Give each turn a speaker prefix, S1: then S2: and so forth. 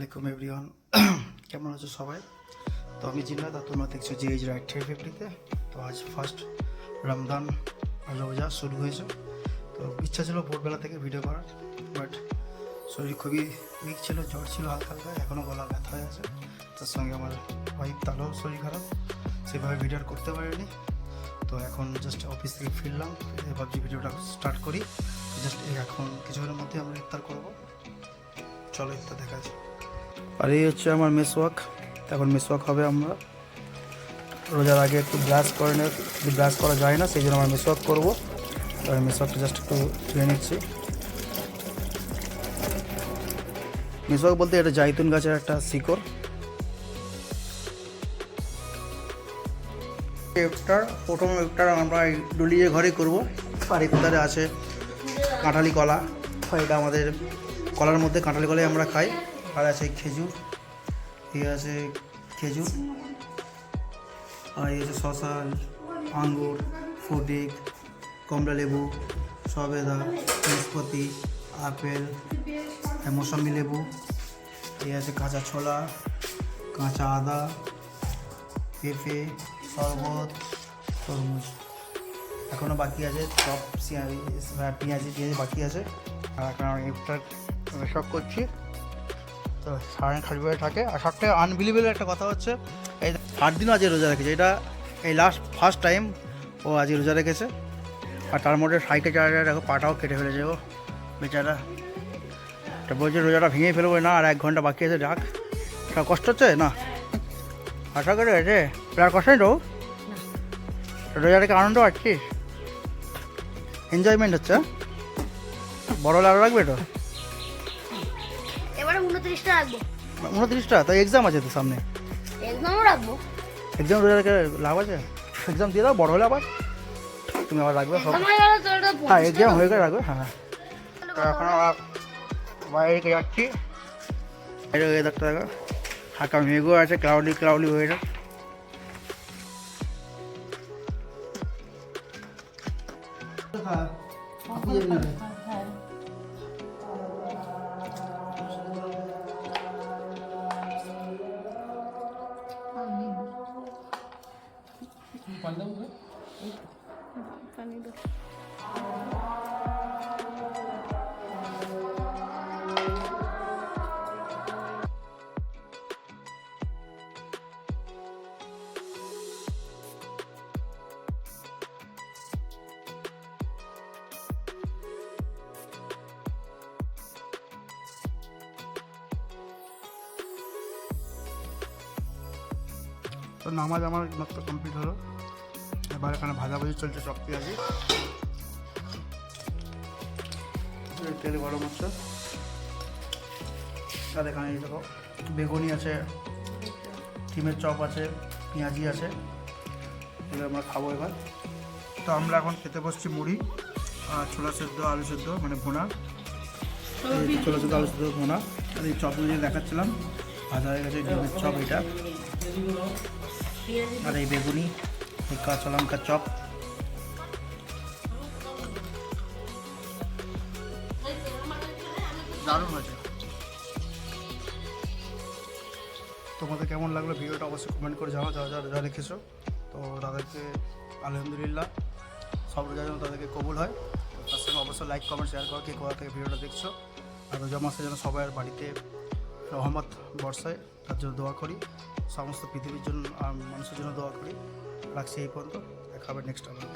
S1: আলাইকুম এভরিওয়ান। কেমন আছো সবাই? তো আমি জিন্নাত, আর তোমরা দেখছো যে এজ রাইট 350-তে। তো আজ ফার্স্ট রমজান রোজা শুরু হয়েছে। তো ইচ্ছা ছিল ভোরবেলা থেকে ভিডিও করার, বাট শরীর খুবই উইক ছিল, জ্বর ছিল হালকা হালকা, এখনও গলা ব্যথা হয়ে আছে। তার সঙ্গে আমার ওয়াইফ তারও শরীর খারাপ, সেভাবে ভিডিও করতে পারিনি। তো এখন জাস্ট অফিস থেকে ফিরলাম, ভাবছি ভিডিওটা স্টার্ট করি। জাস্ট এখন কিছুক্ষণের মধ্যে আমরা ইফতার করবো। চলো ইফতার দেখা আছে। আর এই হচ্ছে আমার মেসওয়াক। এখন মেসওয়াক হবে। আমরা রোজার আগে একটু ব্রাশ করে নেব, ব্রাশ করা যায় না, সেই জন্য আমরা মেসওয়াক করবো। আর মেসওয়াকটা জাস্ট একটু ধুয়ে নিচ্ছি। মেসওয়াক বলতে এটা জাইতুন গাছের একটা শিকড়। প্রথম ইফতার আমরা ডুলিয়ে ঘরে করবো। আর ইফতারে আছে কাঁঠালি কলা, এটা আমাদের কলার মধ্যে কাঁঠালি কলাই আমরা খাই। আর আছে খেজুর, এই আছে খেজুর, আর এই আছে শসা, আঙ্গুর, ফটিক, কমলা লেবু, সবেদা, নাশপাতি, আপেল, মৌসম্বি লেবু, এই আছে কাঁচা ছোলা, কাঁচা আদা, পেঁপে, শরবত, তরমুজ। এখনও বাকি আছে চপ, পেঁয়াজি বাকি আছে। আর এখন আমি ইফতার সব করছি। তো সারাদিন খালি থাকে। আর সবথেকে আনবিলিভেবল একটা কথা হচ্ছে, এই 8 দিনও আজকে রোজা রেখেছে। এটা এই ফার্স্ট টাইম ও আজকে রোজা রেখেছে। আর তার মধ্যে সাইকেল চালাটা দেখো, পাটাও কেটে ফেলেছে ও বেচারা। এটা বলছে রোজাটা ভেঙে ফেলবো না, আর 1 ঘন্টা বাকি আছে, ডাক। এটা কষ্ট হচ্ছে না? আশা করে গেছে আর কষ্ট নেই তো? রোজা রেখে আনন্দ পাচ্ছিস, এনজয়মেন্ট হচ্ছে। বড় লাড়ু রাখবে তো?
S2: এবারে 29টা রাখবো।
S1: 29টা? তো এক্সাম আছে তো সামনে।
S2: এক্সামও রাখবো।
S1: এক্সাম রোজা রেখে লাভ আছে? এক্সাম দিয়ে দাও, বড় হলে আবার তুমি আবার রাখবে সব।
S2: এক্সাম হয়ে গেলে তো এটা
S1: হ্যাঁ, এক্সাম হয়ে গেলে রাখবে। হ্যাঁ, তো এখন আমরা বাইরে যাচ্ছি। বাইরে ওয়েদারটা দেখো, হালকা মেঘও আছে, ক্লাউডি ওয়েদার। তো নামাজ আমার মাত্র কমপ্লিট হলো। এবার এখানে ভাজাভাজি চলছে, চপ পেঁয়াজি, তেল গরম হচ্ছে। আর এখানে দেখো বেগুনি আছে, ডিমের চপ আছে, পেঁয়াজি আছে, এগুলো আমরা খাবো এবার। তো আমরা এখন খেতে বসছি মুড়ি আর ছোলা সেদ্ধ, আলু সেদ্ধ, মানে ভোনা, ছোলা সেদ্ধ আলু সেদ্ধ ভোনা। আর এই চপগুলো যে দেখাচ্ছিলাম ভাজা হয়ে গেছে, ডিমের চপ এটা। আর এই বেগুনি, এই কাঁচা লঙ্কার চপ। দারুণ হয়েছে। তোমাদের কেমন লাগলো ভিডিওটা অবশ্যই কমেন্ট করে জানাও, যারা যারা রোজা রেখেছো। তো তাদেরকে আলহামদুলিল্লাহ, সব রোজা যেন তাদেরকে কবুল হয়। তার সঙ্গে অবশ্যই লাইক কমেন্ট শেয়ার করো কে কোথা থেকে ভিডিওটা দেখছো। আর রোজা মাসে যেন সবাই বাড়িতে রহমত বর্ষায়, তার জন্য দোয়া করি। সমস্ত পৃথিবীর জন্য, মানুষের জন্য দোয়া করি। রাখছি এই পর্যন্ত, দেখা হবে নেক্সট আবার।